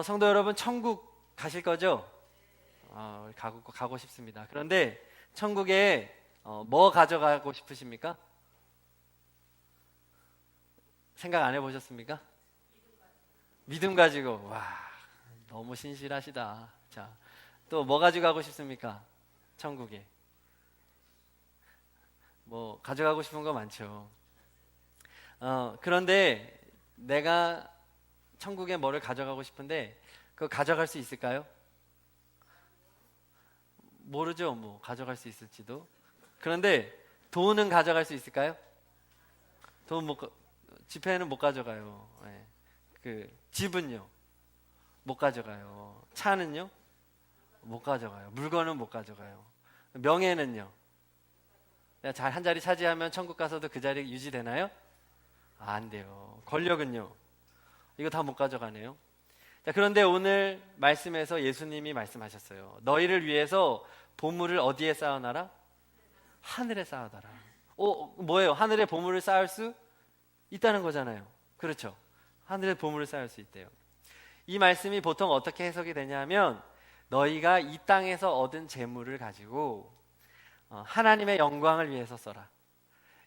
성도 여러분, 천국 가실 거죠? 가고 싶습니다. 그런데 천국에 뭐 가져가고 싶으십니까? 생각 안 해보셨습니까? 믿음 가지고. 와, 너무 신실하시다. 자, 또 뭐 가져가고 싶습니까? 천국에 뭐 가져가고 싶은 거 많죠. 그런데 내가 천국에 뭐를 가져가고 싶은데 그거 가져갈 수 있을까요? 모르죠. 뭐 가져갈 수 있을지도. 그런데 돈은 가져갈 수 있을까요? 돈 못, 지폐는 못 가져가요. 예. 그 집은요, 못 가져가요. 차는요, 못 가져가요. 물건은 못 가져가요. 명예는요, 내가 잘 한 자리 차지하면 천국 가서도 그 자리 유지되나요? 안 돼요. 권력은요, 이거 다 못 가져가네요. 자, 그런데 오늘 말씀에서 예수님이 말씀하셨어요. 너희를 위해서 보물을 어디에 쌓아놔라? 하늘에 쌓아놔라. 뭐예요? 하늘에 보물을 쌓을 수 있다는 거잖아요. 그렇죠? 하늘에 보물을 쌓을 수 있대요. 이 말씀이 보통 어떻게 해석이 되냐면, 너희가 이 땅에서 얻은 재물을 가지고 하나님의 영광을 위해서 써라.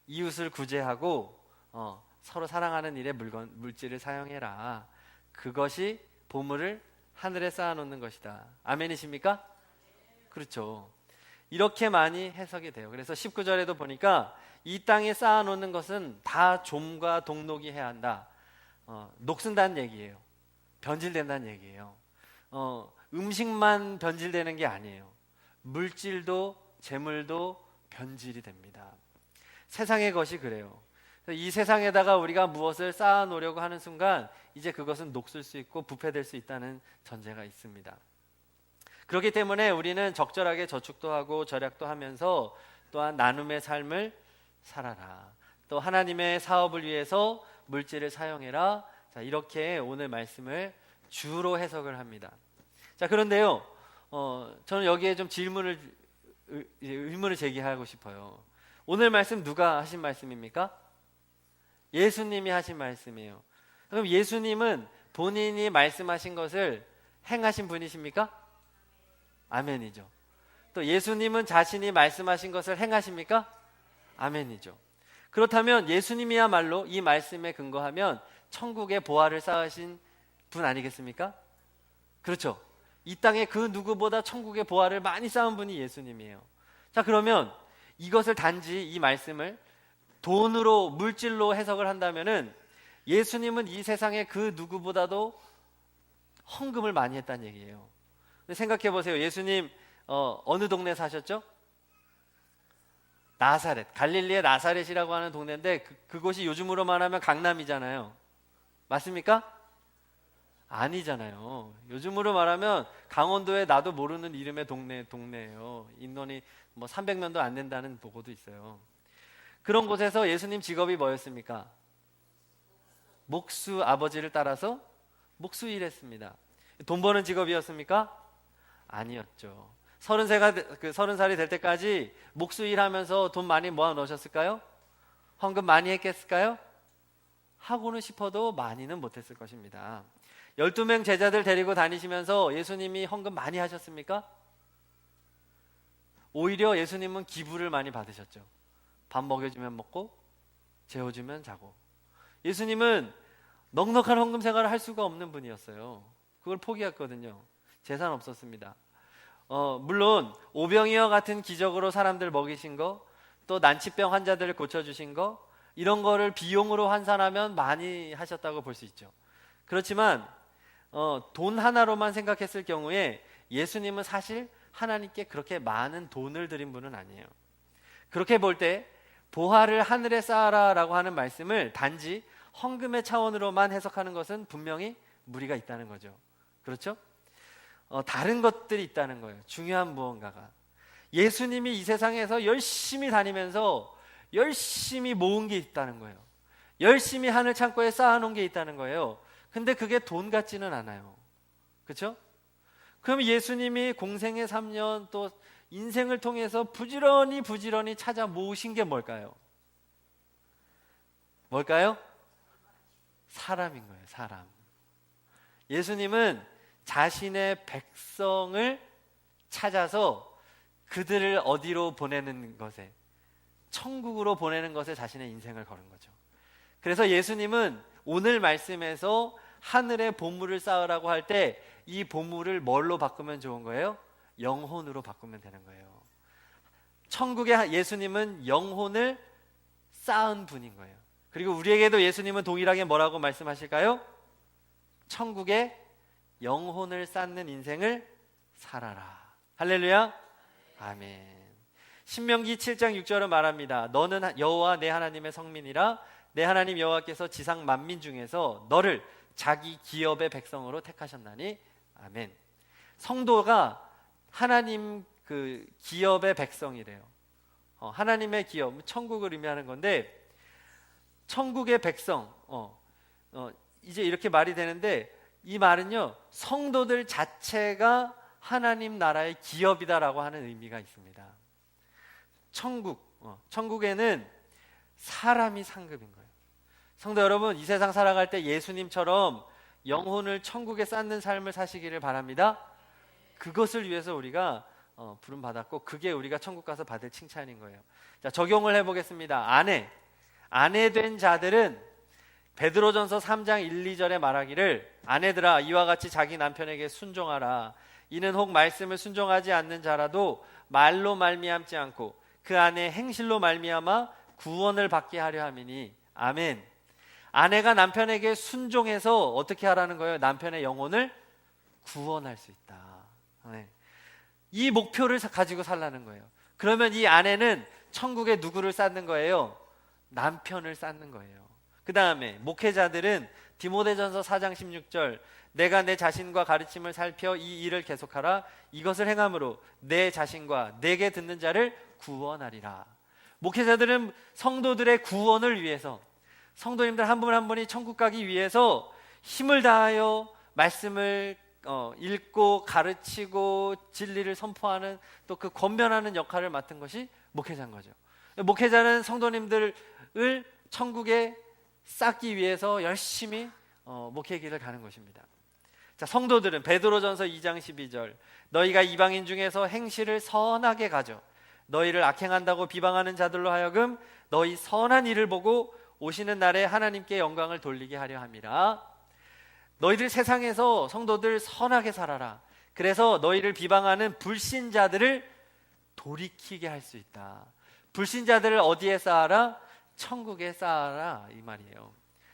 이웃을 구제하고 서로 사랑하는 일에 물질을 사용해라. 그것이 보물을 하늘에 쌓아놓는 것이다. 아멘이십니까? 그렇죠. 이렇게 많이 해석이 돼요. 그래서 19절에도 보니까 이 땅에 쌓아놓는 것은 다 좀과 동록이 해야 한다. 녹슨다는 얘기예요. 변질된다는 얘기예요. 음식만 변질되는 게 아니에요. 물질도 재물도 변질이 됩니다. 세상의 것이 그래요. 이 세상에다가 우리가 무엇을 쌓아놓으려고 하는 순간 이제 그것은 녹슬 수 있고 부패될 수 있다는 전제가 있습니다. 그렇기 때문에 우리는 적절하게 저축도 하고 절약도 하면서 또한 나눔의 삶을 살아라. 또 하나님의 사업을 위해서 물질을 사용해라. 자, 이렇게 오늘 말씀을 주로 해석을 합니다. 자, 그런데요, 저는 여기에 좀 의문을 제기하고 싶어요. 오늘 말씀 누가 하신 말씀입니까? 예수님이 하신 말씀이에요. 그럼 예수님은 본인이 말씀하신 것을 행하신 분이십니까? 아멘이죠. 또 예수님은 자신이 말씀하신 것을 행하십니까? 아멘이죠. 그렇다면 예수님이야말로 이 말씀에 근거하면 천국의 보화를 쌓으신 분 아니겠습니까? 그렇죠. 이 땅에 그 누구보다 천국의 보화를 많이 쌓은 분이 예수님이에요. 자, 그러면 이것을 단지 이 말씀을 돈으로, 물질로 해석을 한다면은 예수님은 이 세상에 그 누구보다도 헌금을 많이 했다는 얘기예요. 근데 생각해 보세요. 예수님 어느 동네 사셨죠? 나사렛, 갈릴리의 나사렛이라고 하는 동네인데 그곳이 요즘으로 말하면 강남이잖아요. 맞습니까? 아니잖아요. 요즘으로 말하면 강원도에 나도 모르는 이름의 동네예요. 인원이 뭐 300명도 안 된다는 보고도 있어요. 그런 곳에서 예수님 직업이 뭐였습니까? 목수 아버지를 따라서 목수 일했습니다. 돈 버는 직업이었습니까? 아니었죠. 30살이 될 때까지 목수 일하면서 돈 많이 모아 놓으셨을까요? 헌금 많이 했겠을까요? 하고는 싶어도 많이는 못했을 것입니다. 12명 제자들 데리고 다니시면서 예수님이 헌금 많이 하셨습니까? 오히려 예수님은 기부를 많이 받으셨죠. 밥 먹여주면 먹고 재워주면 자고. 예수님은 넉넉한 헌금 생활을 할 수가 없는 분이었어요. 그걸 포기했거든요. 재산 없었습니다. 물론 오병이어 같은 기적으로 사람들 먹이신 거, 또 난치병 환자들을 고쳐주신 거, 이런 거를 비용으로 환산하면 많이 하셨다고 볼 수 있죠. 그렇지만 돈 하나로만 생각했을 경우에 예수님은 사실 하나님께 그렇게 많은 돈을 드린 분은 아니에요. 그렇게 볼 때 보화를 하늘에 쌓아라 라고 하는 말씀을 단지 헌금의 차원으로만 해석하는 것은 분명히 무리가 있다는 거죠. 그렇죠? 다른 것들이 있다는 거예요. 중요한 무언가가. 예수님이 이 세상에서 열심히 다니면서 열심히 모은 게 있다는 거예요. 열심히 하늘 창고에 쌓아놓은 게 있다는 거예요. 근데 그게 돈 같지는 않아요. 그렇죠? 그럼 예수님이 공생의 3년 또 인생을 통해서 부지런히 찾아 모으신 게 뭘까요? 뭘까요? 사람인 거예요. 사람. 예수님은 자신의 백성을 찾아서 그들을 어디로 보내는 것에, 천국으로 보내는 것에 자신의 인생을 걸은 거죠. 그래서 예수님은 오늘 말씀에서 하늘의 보물을 쌓으라고 할 때 이 보물을 뭘로 바꾸면 좋은 거예요? 영혼으로 바꾸면 되는 거예요. 천국의 예수님은 영혼을 쌓은 분인 거예요. 그리고 우리에게도 예수님은 동일하게 뭐라고 말씀하실까요? 천국의 영혼을 쌓는 인생을 살아라. 할렐루야. 아멘. 신명기 7장 6절은 말합니다. 너는 여호와 내 하나님의 성민이라. 내 하나님 여호와께서 지상 만민 중에서 너를 자기 기업의 백성으로 택하셨나니. 아멘. 성도가 하나님 그 기업의 백성이래요. 하나님의 기업, 천국을 의미하는 건데, 천국의 백성, 이제 이렇게 말이 되는데, 이 말은요, 성도들 자체가 하나님 나라의 기업이다라고 하는 의미가 있습니다. 천국에는 사람이 상급인 거예요. 성도 여러분, 이 세상 살아갈 때 예수님처럼 영혼을 천국에 쌓는 삶을 사시기를 바랍니다. 그것을 위해서 우리가 부름받았고, 그게 우리가 천국 가서 받을 칭찬인 거예요. 자, 적용을 해보겠습니다. 아내 된 자들은 베드로전서 3장 1, 2절에 말하기를, 아내들아 이와 같이 자기 남편에게 순종하라. 이는 혹 말씀을 순종하지 않는 자라도 말로 말미암지 않고 그 안에 행실로 말미암아 구원을 받게 하려 함이니. 아멘. 아내가 남편에게 순종해서 어떻게 하라는 거예요? 남편의 영혼을 구원할 수 있다. 네. 이 목표를 가지고 살라는 거예요. 그러면 이 아내는 천국에 누구를 쌓는 거예요? 남편을 쌓는 거예요. 그 다음에 목회자들은 디모데전서 4장 16절, 내가 내 자신과 가르침을 살펴 이 일을 계속하라. 이것을 행함으로 내 자신과 내게 듣는 자를 구원하리라. 목회자들은 성도들의 구원을 위해서, 성도님들 한 분 한 분이 천국 가기 위해서 힘을 다하여 말씀을 읽고 가르치고 진리를 선포하는, 또 그 권면하는 역할을 맡은 것이 목회자인 거죠. 목회자는 성도님들을 천국에 쌓기 위해서 열심히 목회 길을 가는 것입니다. 자, 성도들은 베드로전서 2장 12절, 너희가 이방인 중에서 행실을 선하게 가져 너희를 악행한다고 비방하는 자들로 하여금 너희 선한 일을 보고 오시는 날에 하나님께 영광을 돌리게 하려 함이라. 너희들 세상에서 성도들 선하게 살아라. 그래서 너희를 비방하는 불신자들을 돌이키게 할 수 있다. 불신자들을 어디에 쌓아라? 천국에 쌓아라, 이 말이에요.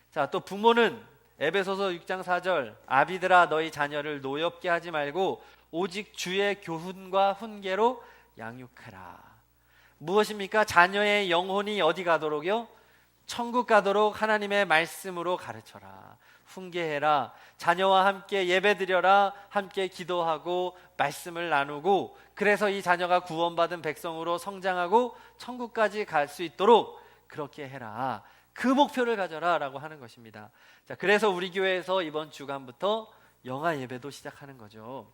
자, 또 부모는 에베소서 6장 4절, 아비들아 너희 자녀를 노엽게 하지 말고 오직 주의 교훈과 훈계로 양육하라. 무엇입니까? 자녀의 영혼이 어디 가도록요? 천국 가도록 하나님의 말씀으로 가르쳐라. 훈계해라. 자녀와 함께 예배드려라. 함께 기도하고 말씀을 나누고, 그래서 이 자녀가 구원받은 백성으로 성장하고 천국까지 갈 수 있도록 그렇게 해라. 그 목표를 가져라 라고 하는 것입니다. 자, 그래서 우리 교회에서 이번 주간부터 영아 예배도 시작하는 거죠.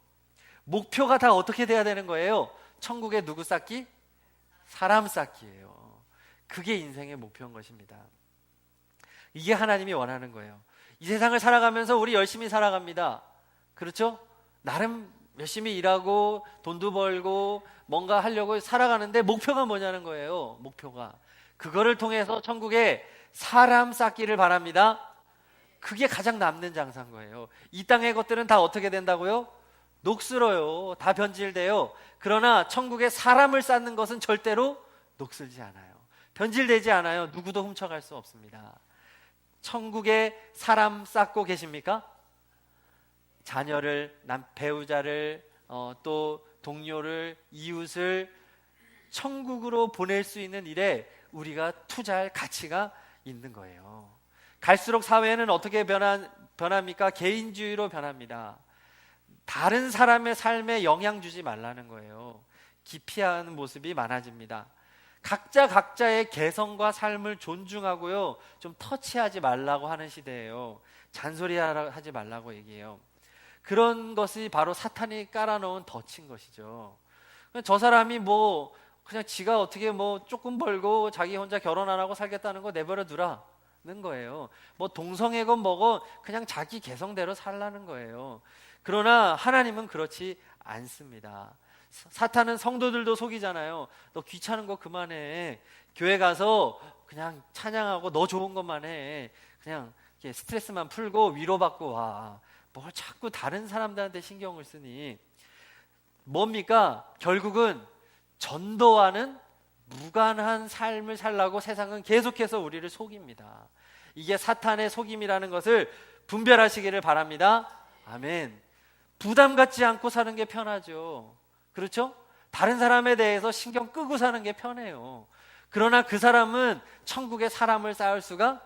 목표가 다 어떻게 돼야 되는 거예요? 천국에 누구 쌓기? 사람 쌓기예요. 그게 인생의 목표인 것입니다. 이게 하나님이 원하는 거예요. 이 세상을 살아가면서 우리 열심히 살아갑니다. 그렇죠? 나름 열심히 일하고 돈도 벌고 뭔가 하려고 살아가는데 목표가 뭐냐는 거예요. 목표가. 그거를 통해서 천국에 사람 쌓기를 바랍니다. 그게 가장 남는 장사인 거예요. 이 땅의 것들은 다 어떻게 된다고요? 녹슬어요. 다 변질돼요. 그러나 천국에 사람을 쌓는 것은 절대로 녹슬지 않아요. 변질되지 않아요. 누구도 훔쳐갈 수 없습니다. 천국에 사람 쌓고 계십니까? 자녀를, 배우자를, 또 동료를, 이웃을 천국으로 보낼 수 있는 일에 우리가 투자할 가치가 있는 거예요. 갈수록 사회는 어떻게 변합니까? 개인주의로 변합니다. 다른 사람의 삶에 영향 주지 말라는 거예요. 기피하는 모습이 많아집니다. 각자의 개성과 삶을 존중하고요, 좀 터치하지 말라고 하는 시대예요. 잔소리하지 말라고 얘기해요. 그런 것이 바로 사탄이 깔아놓은 덫인 것이죠. 저 사람이 그냥 지가 어떻게 조금 벌고 자기 혼자 결혼 안 하고 살겠다는 거 내버려 두라. 거예요. 뭐 동성애건 뭐건 그냥 자기 개성대로 살라는 거예요. 그러나 하나님은 그렇지 않습니다. 사탄은 성도들도 속이잖아요. 너 귀찮은 거 그만해. 교회 가서 그냥 찬양하고 너 좋은 것만 해. 그냥 이렇게 스트레스만 풀고 위로받고 와. 뭘 자꾸 다른 사람들한테 신경을 쓰니. 뭡니까? 결국은 전도와는 무관한 삶을 살라고 세상은 계속해서 우리를 속입니다. 이게 사탄의 속임이라는 것을 분별하시기를 바랍니다. 아멘. 부담 갖지 않고 사는 게 편하죠. 그렇죠? 다른 사람에 대해서 신경 끄고 사는 게 편해요. 그러나 그 사람은 천국에 사람을 쌓을 수가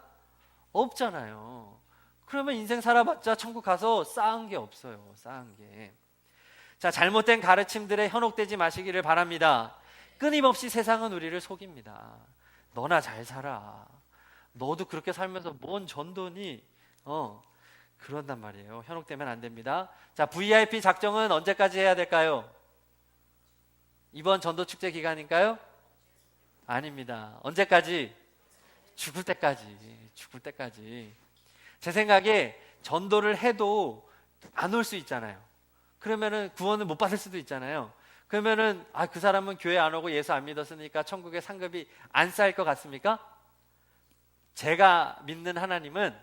없잖아요. 그러면 인생 살아봤자 천국 가서 쌓은 게 없어요. 쌓은 게. 자, 잘못된 가르침들에 현혹되지 마시기를 바랍니다. 끊임없이 세상은 우리를 속입니다. 너나 잘 살아. 너도 그렇게 살면서 뭔 전도니? 그런단 말이에요. 현혹되면 안 됩니다. 자, VIP 작정은 언제까지 해야 될까요? 이번 전도 축제 기간인가요? 아닙니다. 언제까지? 죽을 때까지. 죽을 때까지. 제 생각에 전도를 해도 안 올 수 있잖아요. 그러면은 구원을 못 받을 수도 있잖아요. 그러면은 그 사람은 교회 안 오고 예수 안 믿었으니까 천국에 상급이 안 쌓일 것 같습니까? 제가 믿는 하나님은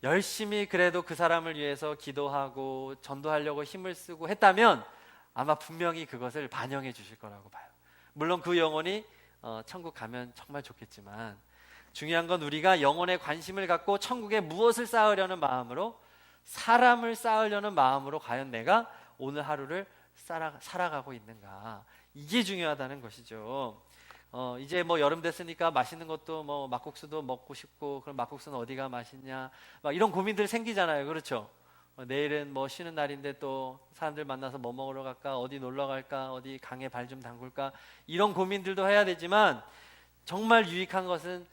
열심히 그래도 그 사람을 위해서 기도하고 전도하려고 힘을 쓰고 했다면 아마 분명히 그것을 반영해 주실 거라고 봐요. 물론 그 영혼이 천국 가면 정말 좋겠지만 중요한 건 우리가 영혼에 관심을 갖고 천국에 무엇을 쌓으려는 마음으로, 사람을 쌓으려는 마음으로 과연 내가 오늘 하루를 살아가고 있는가, 이게 중요하다는 것이죠. 이제 뭐 여름 됐으니까 맛있는 것도 뭐 막국수도 먹고 싶고, 그럼 막국수는 어디가 맛있냐, 막 이런 고민들 생기잖아요. 그렇죠? 내일은 뭐 쉬는 날인데 또 사람들 만나서 뭐 먹으러 갈까, 어디 놀러 갈까, 어디 강에 발 좀 담글까, 이런 고민들도 해야 되지만 정말 유익한 것은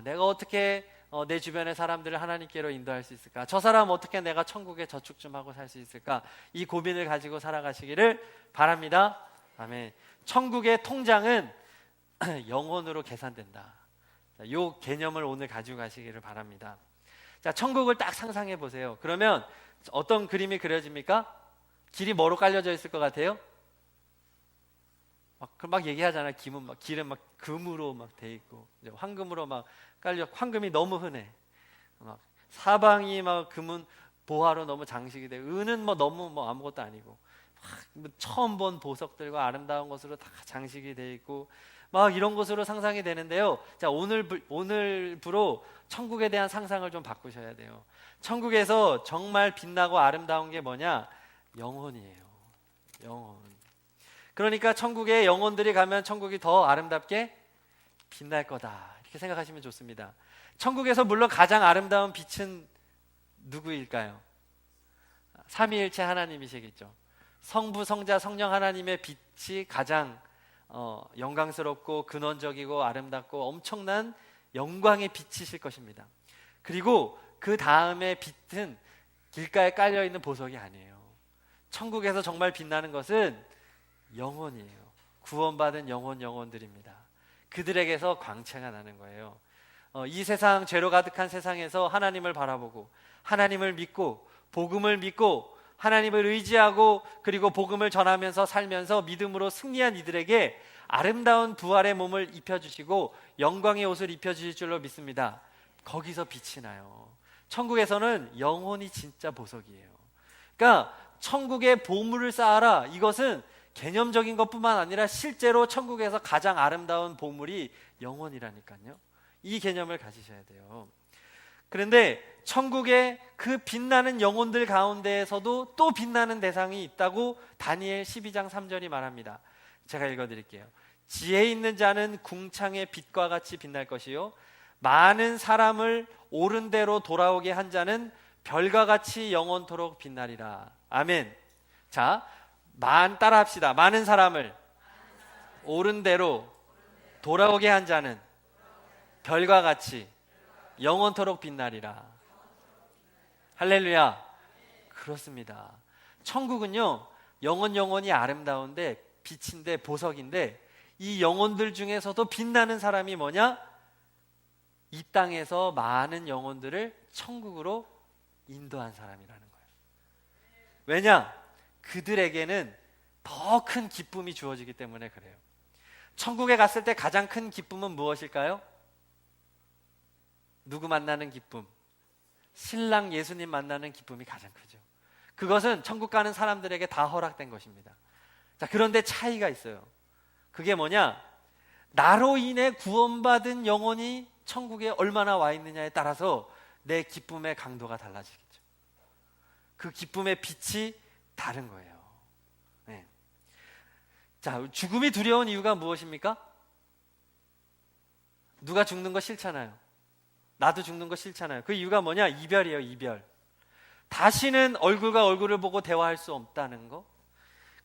내가 어떻게 내 주변의 사람들을 하나님께로 인도할 수 있을까, 저 사람 어떻게 내가 천국에 저축 좀 하고 살 수 있을까, 이 고민을 가지고 살아가시기를 바랍니다. 아멘. 천국의 통장은 영혼으로 계산된다. 이 개념을 오늘 가지고 가시기를 바랍니다. 자, 천국을 딱 상상해 보세요. 그러면 어떤 그림이 그려집니까? 길이 뭐로 깔려져 있을 것 같아요? 막 얘기하잖아요. 길은 막 금으로 막 돼 있고, 이제 황금으로 막 깔려, 황금이 너무 흔해. 막 사방이 막 금은 보화로 너무 장식이 돼. 은은 뭐 너무 뭐 아무것도 아니고, 막 처음 본 보석들과 아름다운 것으로 다 장식이 돼 있고, 막 이런 것으로 상상이 되는데요. 자, 오늘부로 천국에 대한 상상을 좀 바꾸셔야 돼요. 천국에서 정말 빛나고 아름다운 게 뭐냐? 영혼이에요. 영혼. 그러니까 천국에 영혼들이 가면 천국이 더 아름답게 빛날 거다, 이렇게 생각하시면 좋습니다. 천국에서 물론 가장 아름다운 빛은 누구일까요? 삼위일체 하나님이시겠죠. 성부, 성자, 성령 하나님의 빛이 가장 영광스럽고 근원적이고 아름답고 엄청난 영광의 빛이실 것입니다. 그리고 그 다음에 빛은 길가에 깔려있는 보석이 아니에요. 천국에서 정말 빛나는 것은 영혼이에요. 구원받은 영혼들입니다. 그들에게서 광채가 나는 거예요. 이 세상, 죄로 가득한 세상에서 하나님을 바라보고 하나님을 믿고 복음을 믿고 하나님을 의지하고 그리고 복음을 전하면서 살면서 믿음으로 승리한 이들에게 아름다운 부활의 몸을 입혀주시고 영광의 옷을 입혀주실 줄로 믿습니다. 거기서 빛이 나요. 천국에서는 영혼이 진짜 보석이에요. 그러니까 천국에 보물을 쌓아라, 이것은 개념적인 것뿐만 아니라 실제로 천국에서 가장 아름다운 보물이 영혼이라니까요. 이 개념을 가지셔야 돼요. 그런데 천국의 그 빛나는 영혼들 가운데에서도 또 빛나는 대상이 있다고 다니엘 12장 3절이 말합니다. 제가 읽어드릴게요. 지혜 있는 자는 궁창의 빛과 같이 빛날 것이요, 많은 사람을 옳은 대로 돌아오게 한 자는 별과 같이 영원토록 빛나리라. 아멘. 자, 따라 합시다. 많은 사람을 옳은 대로 돌아오게 한 자는 별과 같이 영원토록 빛나리라. 할렐루야. 그렇습니다. 천국은요, 영혼이 아름다운데 빛인데 보석인데, 이 영혼들 중에서도 빛나는 사람이 뭐냐? 이 땅에서 많은 영혼들을 천국으로 인도한 사람이라는 거예요. 왜냐? 그들에게는 더 큰 기쁨이 주어지기 때문에 그래요. 천국에 갔을 때 가장 큰 기쁨은 무엇일까요? 누구 만나는 기쁨? 신랑 예수님 만나는 기쁨이 가장 크죠. 그것은 천국 가는 사람들에게 다 허락된 것입니다. 자, 그런데 차이가 있어요. 그게 뭐냐? 나로 인해 구원받은 영혼이 천국에 얼마나 와 있느냐에 따라서 내 기쁨의 강도가 달라지겠죠. 그 기쁨의 빛이 다른 거예요. 네. 자, 죽음이 두려운 이유가 무엇입니까? 누가 죽는 거 싫잖아요. 나도 죽는 거 싫잖아요. 그 이유가 뭐냐? 이별이에요, 이별. 다시는 얼굴과 얼굴을 보고 대화할 수 없다는 거.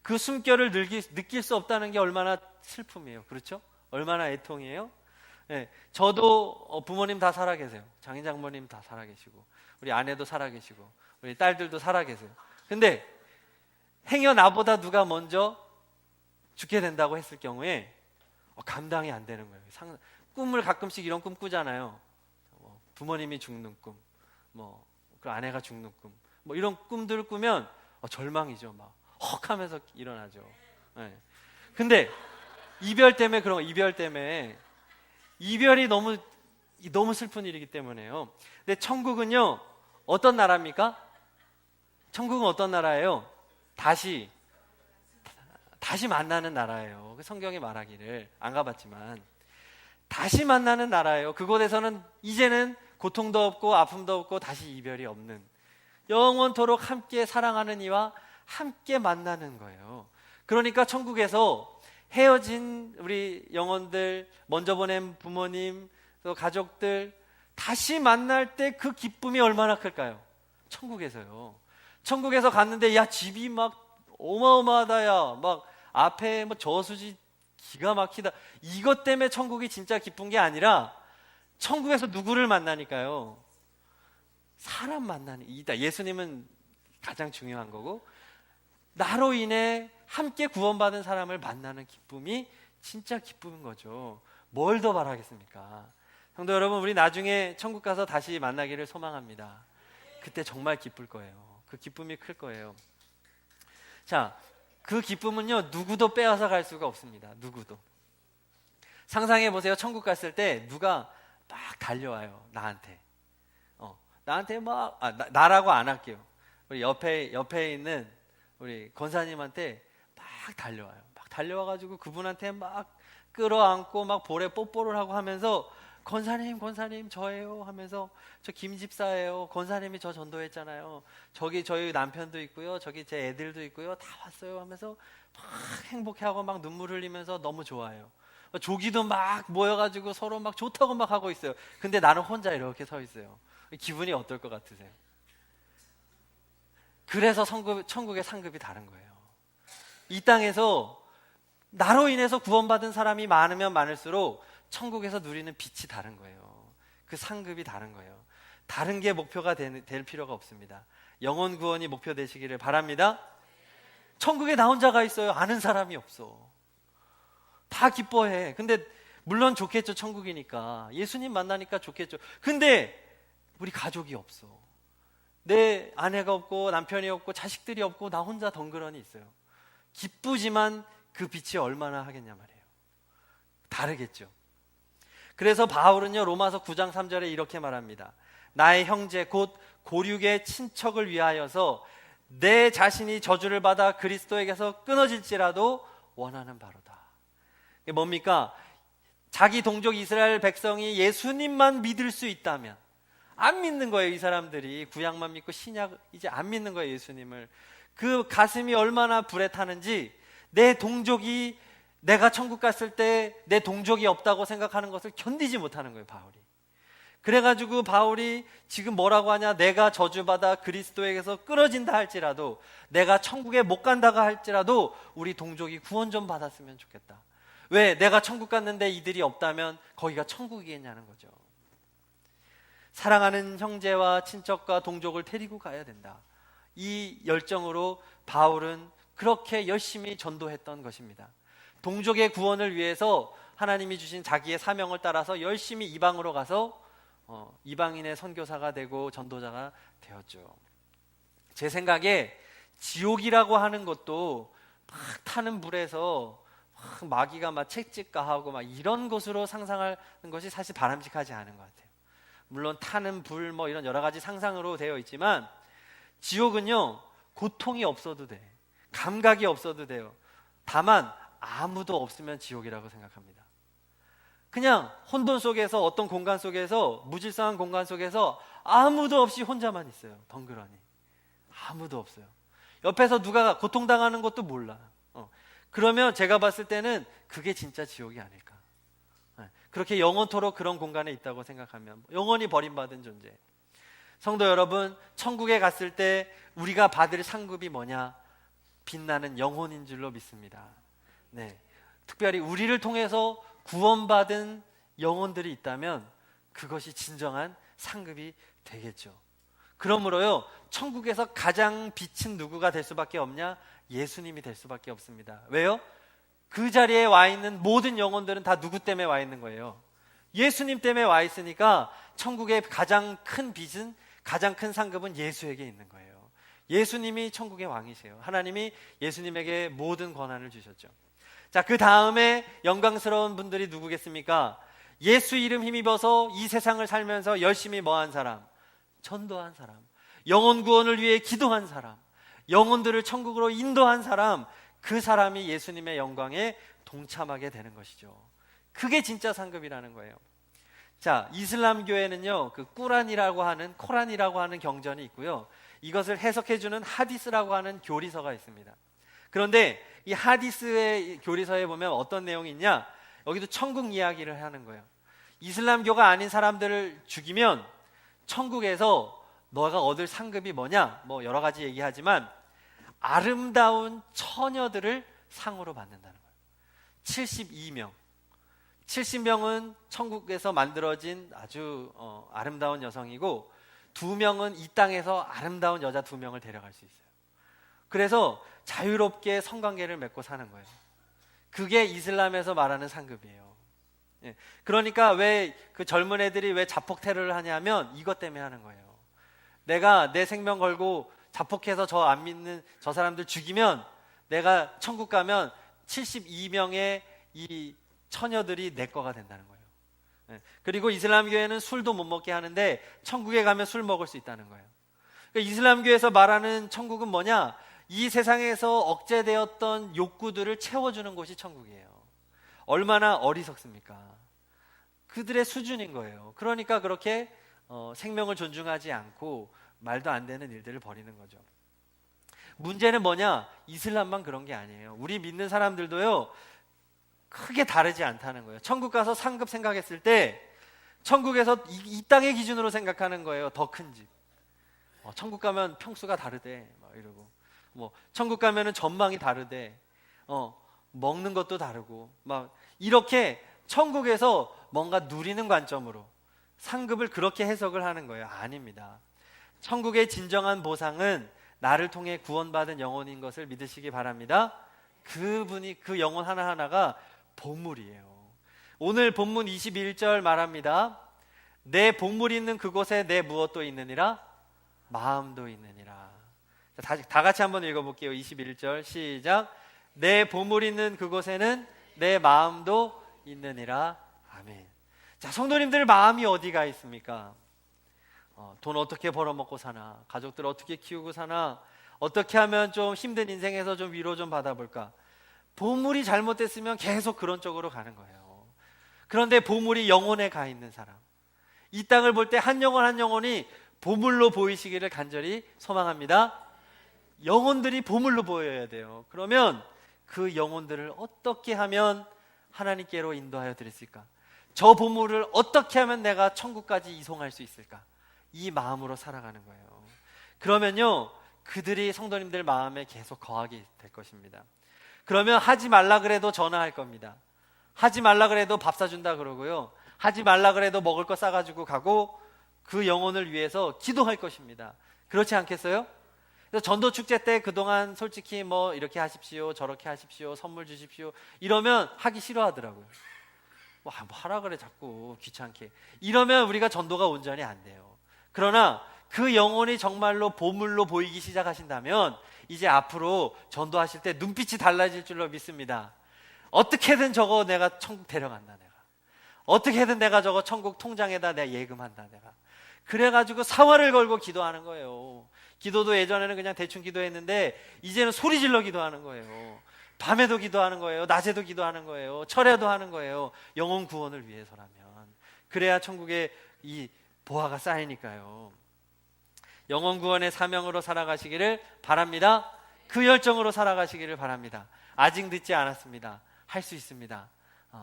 그 숨결을 느낄 수 없다는 게 얼마나 슬픔이에요. 그렇죠? 얼마나 애통이에요. 네, 저도 부모님 다 살아계세요. 장인 장모님 다 살아계시고, 우리 아내도 살아계시고, 우리 딸들도 살아계세요. 근데 행여 나보다 누가 먼저 죽게 된다고 했을 경우에 감당이 안 되는 거예요. 꿈을 가끔씩 이런 꿈 꾸잖아요. 부모님이 죽는 꿈, 그 아내가 죽는 꿈, 이런 꿈들을 꾸면 절망이죠. 막 헉하면서 일어나죠. 네. 근데 이별 때문에 그런 거, 이별 때문에 이별이 너무 슬픈 일이기 때문에요. 근데 천국은요, 어떤 나라입니까? 천국은 어떤 나라예요? 다시 만나는 나라예요. 성경이 말하기를, 안 가봤지만 다시 만나는 나라예요. 그곳에서는 이제는 고통도 없고 아픔도 없고 다시 이별이 없는, 영원토록 함께 사랑하는 이와 함께 만나는 거예요. 그러니까 천국에서 헤어진 우리 영혼들, 먼저 보낸 부모님, 또 가족들 다시 만날 때 그 기쁨이 얼마나 클까요? 천국에서요. 천국에서 갔는데 야, 집이 막 어마어마하다, 야, 막 앞에 저수지 기가 막히다. 이것 때문에 천국이 진짜 기쁜 게 아니라 천국에서 누구를 만나니까요? 사람 만나는 이다. 예수님은 가장 중요한 거고, 나로 인해 함께 구원받은 사람을 만나는 기쁨이 진짜 기쁨인 거죠. 뭘 더 바라겠습니까? 성도 여러분, 우리 나중에 천국 가서 다시 만나기를 소망합니다. 그때 정말 기쁠 거예요. 그 기쁨이 클 거예요. 자, 그 기쁨은요, 누구도 빼앗아 갈 수가 없습니다. 누구도. 상상해 보세요. 천국 갔을 때 누가 막 달려와요. 나한테. 나한테 막, 나라고 안 할게요. 우리 옆에 있는 우리 권사님한테 막 달려와요. 막 달려와가지고 그분한테 막 끌어안고 막 볼에 뽀뽀를 하고 하면서 권사님 저예요 하면서, 저 김집사예요. 권사님이 저 전도했잖아요. 저기 저희 남편도 있고요. 저기 제 애들도 있고요. 다 왔어요 하면서 막 행복해하고 막 눈물 흘리면서 너무 좋아요. 조기도 막 모여가지고 서로 막 좋다고 막 하고 있어요. 근데 나는 혼자 이렇게 서 있어요. 기분이 어떨 것 같으세요? 그래서 천국의 상급이 다른 거예요. 이 땅에서 나로 인해서 구원받은 사람이 많으면 많을수록 천국에서 누리는 빛이 다른 거예요. 그 상급이 다른 거예요. 다른 게 목표가 될 필요가 없습니다. 영혼 구원이 목표 되시기를 바랍니다. 천국에 나 혼자가 있어요. 아는 사람이 없어. 다 기뻐해. 근데 물론 좋겠죠. 천국이니까. 예수님 만나니까 좋겠죠. 근데 우리 가족이 없어. 내 아내가 없고 남편이 없고 자식들이 없고 나 혼자 덩그러니 있어요. 기쁘지만 그 빛이 얼마나 하겠냐 말이에요. 다르겠죠. 그래서 바울은요, 로마서 9장 3절에 이렇게 말합니다. 나의 형제 곧 고륙의 친척을 위하여서 내 자신이 저주를 받아 그리스도에게서 끊어질지라도 원하는 바로다. 이게 뭡니까? 자기 동족 이스라엘 백성이 예수님만 믿을 수 있다면, 안 믿는 거예요. 이 사람들이 구약만 믿고 신약 이제 안 믿는 거예요. 예수님을. 그 가슴이 얼마나 불에 타는지, 내 동족이, 내가 천국 갔을 때 내 동족이 없다고 생각하는 것을 견디지 못하는 거예요. 바울이. 그래가지고 바울이 지금 뭐라고 하냐, 내가 저주받아 그리스도에게서 끊어진다 할지라도, 내가 천국에 못 간다가 할지라도 우리 동족이 구원 좀 받았으면 좋겠다. 왜? 내가 천국 갔는데 이들이 없다면 거기가 천국이겠냐는 거죠. 사랑하는 형제와 친척과 동족을 데리고 가야 된다. 이 열정으로 바울은 그렇게 열심히 전도했던 것입니다. 동족의 구원을 위해서 하나님이 주신 자기의 사명을 따라서 열심히 이방으로 가서 이방인의 선교사가 되고 전도자가 되었죠. 제 생각에 지옥이라고 하는 것도 막 타는 불에서 막 마귀가 막 채찍가하고 막 이런 곳으로 상상하는 것이 사실 바람직하지 않은 것 같아요. 물론 타는 불 뭐 이런 여러 가지 상상으로 되어 있지만 지옥은요, 고통이 없어도 돼, 감각이 없어도 돼요. 다만 아무도 없으면 지옥이라고 생각합니다. 그냥 혼돈 속에서, 어떤 공간 속에서, 무질서한 공간 속에서 아무도 없이 혼자만 있어요. 덩그러니 아무도 없어요. 옆에서 누가 고통당하는 것도 몰라. 그러면 제가 봤을 때는 그게 진짜 지옥이 아닐까. 그렇게 영원토록 그런 공간에 있다고 생각하면 영원히 버림받은 존재. 성도 여러분, 천국에 갔을 때 우리가 받을 상급이 뭐냐? 빛나는 영혼인 줄로 믿습니다. 네, 특별히 우리를 통해서 구원받은 영혼들이 있다면 그것이 진정한 상급이 되겠죠. 그러므로요, 천국에서 가장 빛은 누구가 될 수밖에 없냐? 예수님이 될 수밖에 없습니다. 왜요? 그 자리에 와 있는 모든 영혼들은 다 누구 때문에 와 있는 거예요? 예수님 때문에 와 있으니까 천국의 가장 큰 빛은, 가장 큰 상급은 예수에게 있는 거예요. 예수님이 천국의 왕이세요. 하나님이 예수님에게 모든 권한을 주셨죠. 자, 그 다음에 영광스러운 분들이 누구겠습니까? 예수 이름 힘입어서 이 세상을 살면서 열심히 뭐한 사람? 전도한 사람, 영혼 구원을 위해 기도한 사람, 영혼들을 천국으로 인도한 사람, 그 사람이 예수님의 영광에 동참하게 되는 것이죠. 그게 진짜 상급이라는 거예요. 자, 이슬람교에는요, 그 꾸란이라고 하는, 코란이라고 하는 경전이 있고요, 이것을 해석해주는 하디스라고 하는 교리서가 있습니다. 그런데 이 하디스의 교리서에 보면 어떤 내용이 있냐? 여기도 천국 이야기를 하는 거예요. 이슬람교가 아닌 사람들을 죽이면 천국에서 너가 얻을 상급이 뭐냐? 뭐 여러 가지 얘기하지만 아름다운 처녀들을 상으로 받는다는 거예요. 72명. 70명은 천국에서 만들어진 아주 아름다운 여성이고, 2명은 이 땅에서 아름다운 여자 2명을 데려갈 수 있어요. 그래서 자유롭게 성관계를 맺고 사는 거예요. 그게 이슬람에서 말하는 상급이에요. 예. 그러니까 왜 그 젊은 애들이 왜 자폭 테러를 하냐면 이것 때문에 하는 거예요. 내가 내 생명 걸고 자폭해서 저 안 믿는 저 사람들 죽이면 내가 천국 가면 72명의 이 처녀들이 내 거가 된다는 거예요. 예. 그리고 이슬람교회는 술도 못 먹게 하는데 천국에 가면 술 먹을 수 있다는 거예요. 그러니까 이슬람교에서 말하는 천국은 뭐냐? 이 세상에서 억제되었던 욕구들을 채워주는 곳이 천국이에요. 얼마나 어리석습니까? 그들의 수준인 거예요. 그러니까 그렇게 생명을 존중하지 않고 말도 안 되는 일들을 벌이는 거죠. 문제는 뭐냐? 이슬람만 그런 게 아니에요. 우리 믿는 사람들도요, 크게 다르지 않다는 거예요. 천국 가서 상급 생각했을 때 천국에서 이 땅의 기준으로 생각하는 거예요. 더 큰 집. 천국 가면 평수가 다르대 막 이러고, 뭐 천국 가면은 전망이 다르대, 먹는 것도 다르고, 막 이렇게 천국에서 뭔가 누리는 관점으로 상급을 그렇게 해석을 하는 거예요. 아닙니다. 천국의 진정한 보상은 나를 통해 구원받은 영혼인 것을 믿으시기 바랍니다. 그분이, 그 영혼 하나하나가 보물이에요. 오늘 본문 21절 말합니다. 내 보물이 있는 그곳에 내 무엇도 있느니라? 마음도 있느니라. 다 같이 한번 읽어볼게요. 21절 시작. 내 보물 있는 그곳에는 내 마음도 있느니라. 아멘. 자, 성도님들 마음이 어디가 있습니까? 돈 어떻게 벌어먹고 사나? 가족들 어떻게 키우고 사나? 어떻게 하면 좀 힘든 인생에서 좀 위로 좀 받아볼까? 보물이 잘못됐으면 계속 그런 쪽으로 가는 거예요. 그런데 보물이 영혼에 가 있는 사람, 이 땅을 볼 때 한 영혼 한 영혼이 보물로 보이시기를 간절히 소망합니다. 영혼들이 보물로 보여야 돼요. 그러면 그 영혼들을 어떻게 하면 하나님께로 인도하여 드렸을까? 저 보물을 어떻게 하면 내가 천국까지 이송할 수 있을까? 이 마음으로 살아가는 거예요. 그러면요, 그들이 성도님들 마음에 계속 거하게 될 것입니다. 그러면 하지 말라 그래도 전화할 겁니다. 하지 말라 그래도 밥 사준다 그러고요, 하지 말라 그래도 먹을 거 싸가지고 가고 그 영혼을 위해서 기도할 것입니다. 그렇지 않겠어요? 그래서 전도 축제 때 그동안 솔직히 뭐 이렇게 하십시오, 저렇게 하십시오, 선물 주십시오 이러면 하기 싫어하더라고요. 뭐 하라 그래 자꾸 귀찮게. 이러면 우리가 전도가 온전히 안 돼요. 그러나 그 영혼이 정말로 보물로 보이기 시작하신다면 이제 앞으로 전도하실 때 눈빛이 달라질 줄로 믿습니다. 어떻게든 저거 내가 천국 데려간다, 내가 어떻게든 내가 저거 천국 통장에다 내가 예금한다, 내가. 그래가지고 사활을 걸고 기도하는 거예요. 기도도 예전에는 그냥 대충 기도했는데 이제는 소리 질러 기도하는 거예요. 밤에도 기도하는 거예요. 낮에도 기도하는 거예요. 철야도 하는 거예요. 영혼 구원을 위해서라면. 그래야 천국에 이 보화가 쌓이니까요. 영혼 구원의 사명으로 살아가시기를 바랍니다. 그 열정으로 살아가시기를 바랍니다. 아직 늦지 않았습니다. 할 수 있습니다.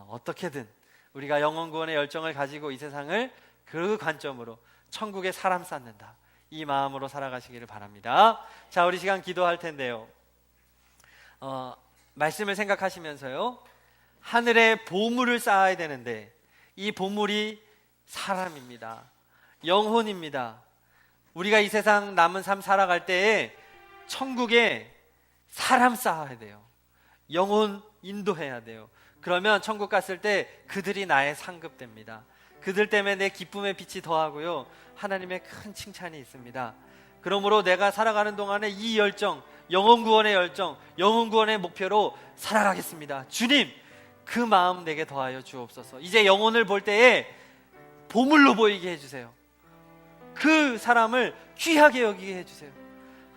어떻게든 우리가 영혼 구원의 열정을 가지고 이 세상을 그 관점으로 천국에 사람 쌓는다, 이 마음으로 살아가시기를 바랍니다. 자, 우리 시간 기도할 텐데요. 말씀을 생각하시면서요, 하늘에 보물을 쌓아야 되는데 이 보물이 사람입니다. 영혼입니다. 우리가 이 세상 남은 삶 살아갈 때에 천국에 사람 쌓아야 돼요. 영혼 인도해야 돼요. 그러면 천국 갔을 때 그들이 나의 상급됩니다. 그들 때문에 내 기쁨의 빛이 더하고요, 하나님의 큰 칭찬이 있습니다. 그러므로 내가 살아가는 동안에 이 열정, 영혼 구원의 열정, 영혼 구원의 목표로 살아가겠습니다. 주님, 그 마음 내게 더하여 주옵소서. 이제 영혼을 볼 때에 보물로 보이게 해주세요. 그 사람을 귀하게 여기게 해주세요.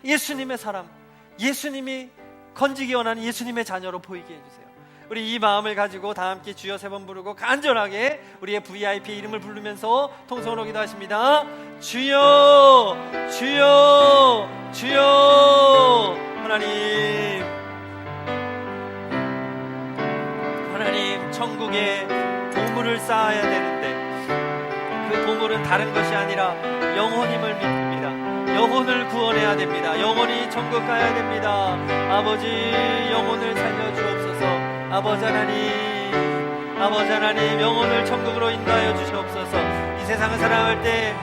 예수님의 사람, 예수님이 건지기 원하는 예수님의 자녀로 보이게 해주세요. 우리 이 마음을 가지고 다 함께 주여 3번 부르고 간절하게 우리의 VIP 이름을 부르면서 통성으로 기도하십니다. 주여, 주여, 주여. 하나님, 천국에 보물을 쌓아야 되는데 그 보물은 다른 것이 아니라 영혼임을 믿습니다. 영혼을 구원해야 됩니다. 영혼이 천국 가야 됩니다. 아버지, 영혼을 살려주옵소서. 아버지 하나님, 영혼을 천국으로 인도하여 주시옵소서. 이 세상을 살아갈 때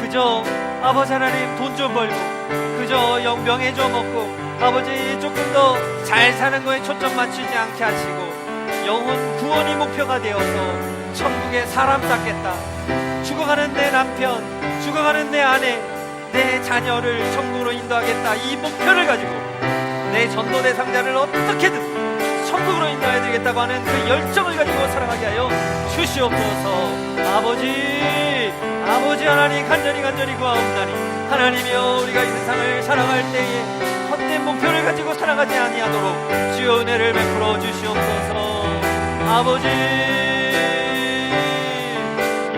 그저 아버지 하나님 돈 좀 벌고, 그저 명예 좀 얻고, 아버지 조금 더 잘 사는 거에 초점 맞추지 않게 하시고 영혼 구원이 목표가 되어서 천국에 사람 쌓겠다. 죽어가는 내 남편, 죽어가는 내 아내, 내 자녀를 천국으로 인도하겠다, 이 목표를 가지고 내 전도 대상자를 어떻게든 천국으로 인도해야 되겠다고 하는 그 열정을 가지고 살아가게 하여 주시옵소서. 아버지 하나님, 간절히 구하옵나니 하나님이여, 우리가 이 세상을 살아갈 때에 헛된 목표를 가지고 살아가지 아니하도록 주여 은혜를 베풀어 주시옵소서. 아버지,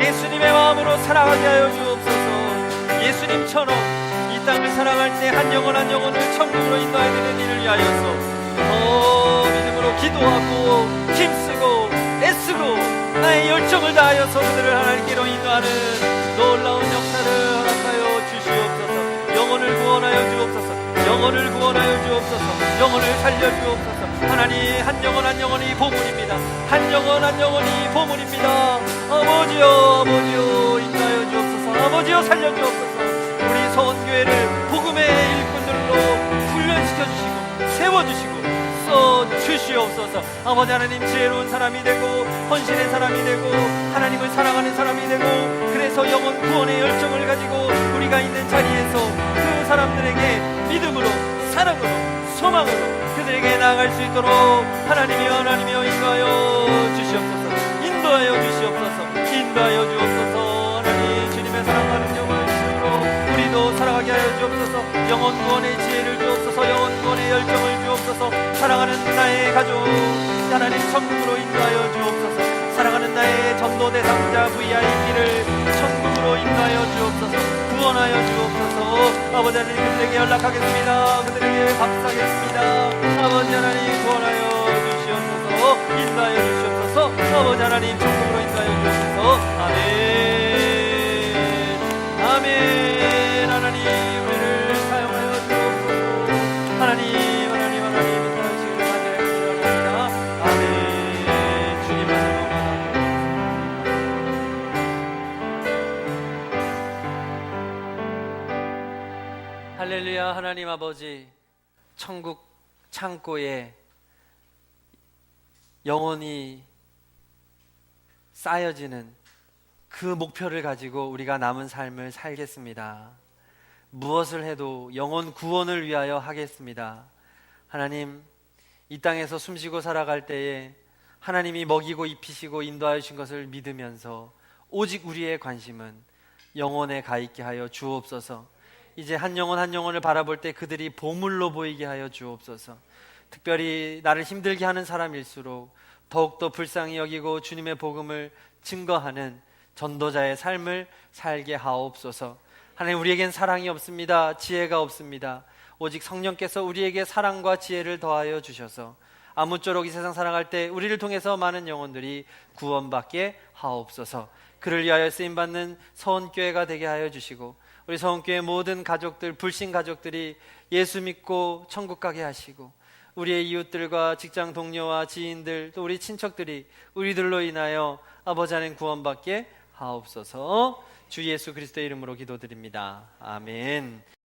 예수님의 마음으로 살아가게 하여 주옵소서. 예수님처럼 이 땅을 살아갈 때 한 영혼 한 영혼을 천국으로 인도해야 되는 일을 위하여서 믿음으로 기도하고 힘쓰고 애쓰고 나의 열정을 다하여서 그들을 하나님께로 인도하는 놀라운 역사를 허락하여 주시옵소서. 영혼을 구원하여 주옵소서. 영혼을 구원하여 주옵소서. 영혼을 살려 주옵소서. 하나님, 한 영혼 한 영혼이 보물입니다. 한 영혼 한 영혼이 보물입니다. 아버지여, 인도하여 주옵소서. 아버지여, 살려 주옵소서. 우리 서원교회를 복음의 일꾼들로 훈련시켜 주시고 세워주시고 주시옵소서. 아버지 하나님, 지혜로운 사람이 되고 헌신의 사람이 되고 하나님을 사랑하는 사람이 되고, 그래서 영혼 구원의 열정을 가지고 우리가 있는 자리에서 그 사람들에게 믿음으로, 사랑으로, 소망으로 그들에게 나아갈 수 있도록 하나님이여 인도하여 주시옵소서. 인도하여 주옵소서. 하나님, 주님의 사랑하는 영혼을 주시므로 우리도 살아가게 하여 주옵소서. 영혼 구원의 지혜를 주옵소서. 영혼 구원의 열정을 주옵소서. 사랑하는 나의 가족 하나님 천국으로 인도하여 주옵소서. 사랑하는 나의 전도 대상자 VIP를 천국으로 인도하여 주옵소서. 구원하여 주옵소서. 아버지 하나님, 그들에게 연락하겠습니다. 그들에게 밥 사겠습니다. 아버지 하나님, 구원하여 주시옵소서. 인도하여 주시옵소서. 아버지 하나님, 천국으로 인도하여 주옵소서. 아멘. 하나님, 우리를 사용하여 주옵소서. 하나님, 인도하시기를 간절히 기도합니다. 아멘. 주님을 사랑합니다. 할렐루야. 하나님 아버지, 천국 창고에 영혼이 쌓여지는 그 목표를 가지고 우리가 남은 삶을 살겠습니다. 무엇을 해도 영혼 구원을 위하여 하겠습니다. 하나님, 이 땅에서 숨쉬고 살아갈 때에 하나님이 먹이고 입히시고 인도하여 주신 것을 믿으면서 오직 우리의 관심은 영혼에 가 있게 하여 주옵소서. 이제 한 영혼 한 영혼을 바라볼 때 그들이 보물로 보이게 하여 주옵소서. 특별히 나를 힘들게 하는 사람일수록 더욱더 불쌍히 여기고 주님의 복음을 증거하는 전도자의 삶을 살게 하옵소서. 하나님, 우리에겐 사랑이 없습니다. 지혜가 없습니다. 오직 성령께서 우리에게 사랑과 지혜를 더하여 주셔서 아무쪼록 이 세상 살아갈 때 우리를 통해서 많은 영혼들이 구원받게 하옵소서. 그를 위하여 쓰임받는 서원교회가 되게 하여 주시고 우리 서원교회 모든 가족들, 불신 가족들이 예수 믿고 천국 가게 하시고 우리의 이웃들과 직장 동료와 지인들 또 우리 친척들이 우리들로 인하여 아버지 하나님 구원받게 하옵소서. 주 예수 그리스도의 이름으로 기도드립니다. 아멘.